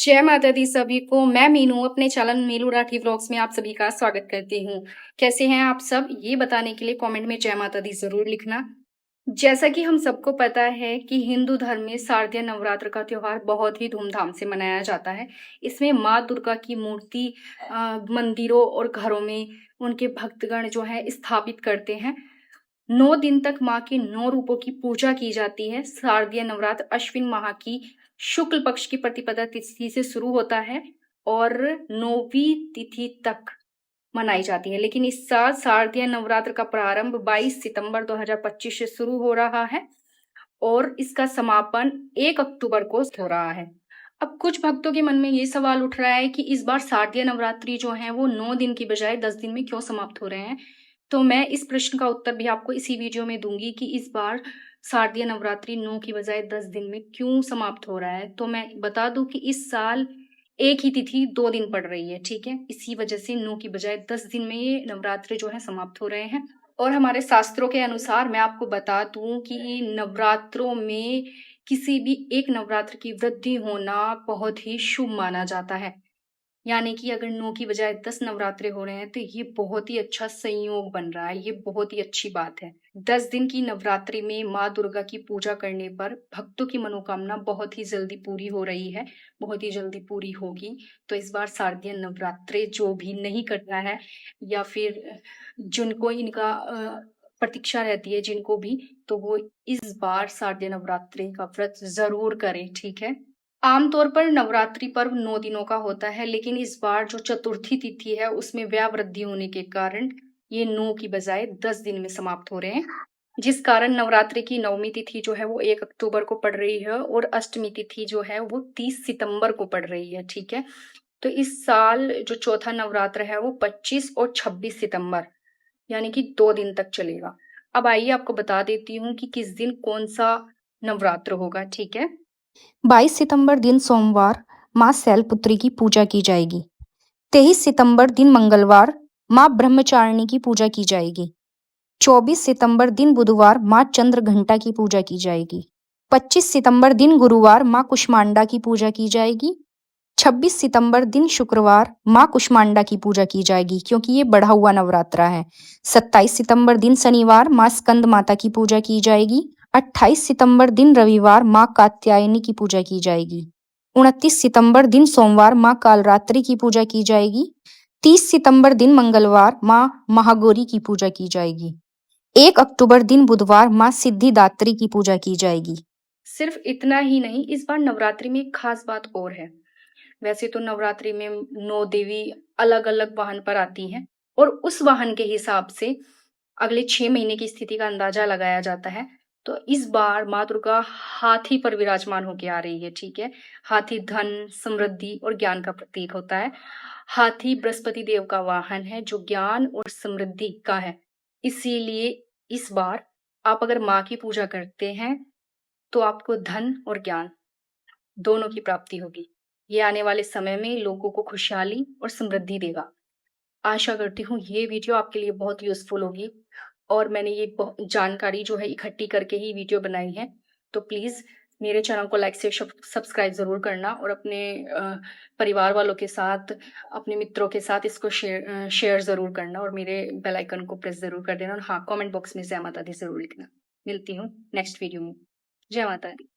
जय माता दी सभी को। मैं मीनू अपने चैनल मीनू राठी व्लॉग्स में आप सभी का स्वागत करती हूँ। कैसे हैं आप सब, ये बताने के लिए कमेंट में जय माता दी जरूर लिखना। जैसा कि हम सबको पता है कि हिंदू धर्म में शारदीय नवरात्र का त्योहार बहुत ही धूमधाम से मनाया जाता है। इसमें माँ दुर्गा की मूर्ति मंदिरों और घरों में उनके भक्तगण जो है स्थापित करते हैं। 9 दिन तक माँ के 9 रूपों की पूजा की जाती है। शारदीय नवरात्र अश्विन माह की शुक्ल पक्ष की प्रतिपदा तिथि से शुरू होता है और 9वीं तिथि तक मनाई जाती है। लेकिन इस साल शारदीय नवरात्र का प्रारंभ 22 सितंबर 2025 से शुरू हो रहा है और इसका समापन 1 अक्टूबर को हो रहा है। अब कुछ भक्तों के मन में ये सवाल उठ रहा है कि इस बार शारदीय नवरात्रि जो है वो 9 दिन की बजाय 10 दिन में क्यों समाप्त हो रहे हैं। तो मैं इस प्रश्न का उत्तर भी आपको इसी वीडियो में दूंगी कि इस बार शारदीय नवरात्रि 9 की बजाय 10 दिन में क्यों समाप्त हो रहा है। तो मैं बता दूं कि इस साल एक ही तिथि 2 दिन पड़ रही है, ठीक है। इसी वजह से 9 की बजाय 10 दिन में ये नवरात्रि जो है समाप्त हो रहे हैं। और हमारे शास्त्रों के अनुसार मैं आपको बता दूं कि नवरात्रों में किसी भी एक नवरात्र की वृद्धि होना बहुत ही शुभ माना जाता है। यानी कि अगर 9 की बजाय 10 नवरात्रे हो रहे हैं तो ये बहुत ही अच्छा संयोग बन रहा है, ये बहुत ही अच्छी बात है। 10 दिन की नवरात्रि में माँ दुर्गा की पूजा करने पर भक्तों की मनोकामना बहुत ही जल्दी पूरी हो रही है, बहुत ही जल्दी पूरी होगी। तो इस बार शारदीय नवरात्रे जो भी नहीं करना है या फिर जिनको इनका प्रतीक्षा रहती है जिनको भी, तो वो इस बार शारदीय नवरात्रि का व्रत जरूर करें, ठीक है। आमतौर पर नवरात्रि पर्व 9 दिनों का होता है, लेकिन इस बार जो चतुर्थी तिथि है उसमें व्यय वृद्धि होने के कारण ये 9 की बजाय 10 दिन में समाप्त हो रहे हैं, जिस कारण नवरात्रि की 9वीं तिथि जो है वो 1 अक्टूबर को पड़ रही है और अष्टमी तिथि जो है वो 30 सितंबर को पड़ रही है, ठीक है। तो इस साल जो चौथा नवरात्र है वो 25 और 26 सितंबर यानी कि 2 दिन तक चलेगा। अब आइए आपको बता देती हूँ कि किस दिन कौन सा नवरात्र होगा, ठीक है। 22 सितंबर दिन सोमवार माँ शैलपुत्री की पूजा की जाएगी। 23 सितंबर दिन मंगलवार माँ ब्रह्मचारिणी की पूजा की जाएगी। 24 सितंबर दिन बुधवार माँ चंद्र घंटा की पूजा की जाएगी। 25 सितंबर दिन गुरुवार माँ कुष्मांडा की पूजा की जाएगी। 26 सितंबर दिन शुक्रवार माँ कुष्मांडा की पूजा की जाएगी क्योंकि ये बढ़ा हुआ नवरात्रा है। 27 सितंबर दिन शनिवार माँ स्कंद माता की पूजा की जाएगी। 28 सितंबर दिन रविवार माँ कात्यायनी की पूजा की जाएगी। 29 सितंबर दिन सोमवार माँ कालरात्रि की पूजा की जाएगी। 30 सितंबर दिन मंगलवार माँ महागौरी की पूजा की जाएगी। 1 अक्टूबर दिन बुधवार माँ सिद्धिदात्री की पूजा की जाएगी। सिर्फ इतना ही नहीं, इस बार नवरात्रि में एक खास बात और है। वैसे तो नवरात्रि में 9 देवी अलग अलग वाहन पर आती हैं और उस वाहन के हिसाब से अगले 6 महीने की स्थिति का अंदाजा लगाया जाता है। तो इस बार माँ दुर्गा हाथी पर विराजमान होके आ रही है, ठीक है। हाथी धन, समृद्धि और ज्ञान का प्रतीक होता है। हाथी बृहस्पति देव का वाहन है जो ज्ञान और समृद्धि का है। इसीलिए इस बार आप अगर माँ की पूजा करते हैं तो आपको धन और ज्ञान दोनों की प्राप्ति होगी। ये आने वाले समय में लोगों को खुशहाली और समृद्धि देगा। आशा करती हूँ ये वीडियो आपके लिए बहुत यूजफुल होगी और मैंने ये जानकारी जो है इकट्ठी करके ही वीडियो बनाई है। तो प्लीज़ मेरे चैनल को लाइक से सब्सक्राइब ज़रूर करना और अपने परिवार वालों के साथ, अपने मित्रों के साथ इसको शेयर ज़रूर करना और मेरे बेल आइकन को प्रेस ज़रूर कर देना। और हाँ, कमेंट बॉक्स में जय माता दी ज़रूर लिखना। मिलती हूँ नेक्स्ट वीडियो में। जय माता दी।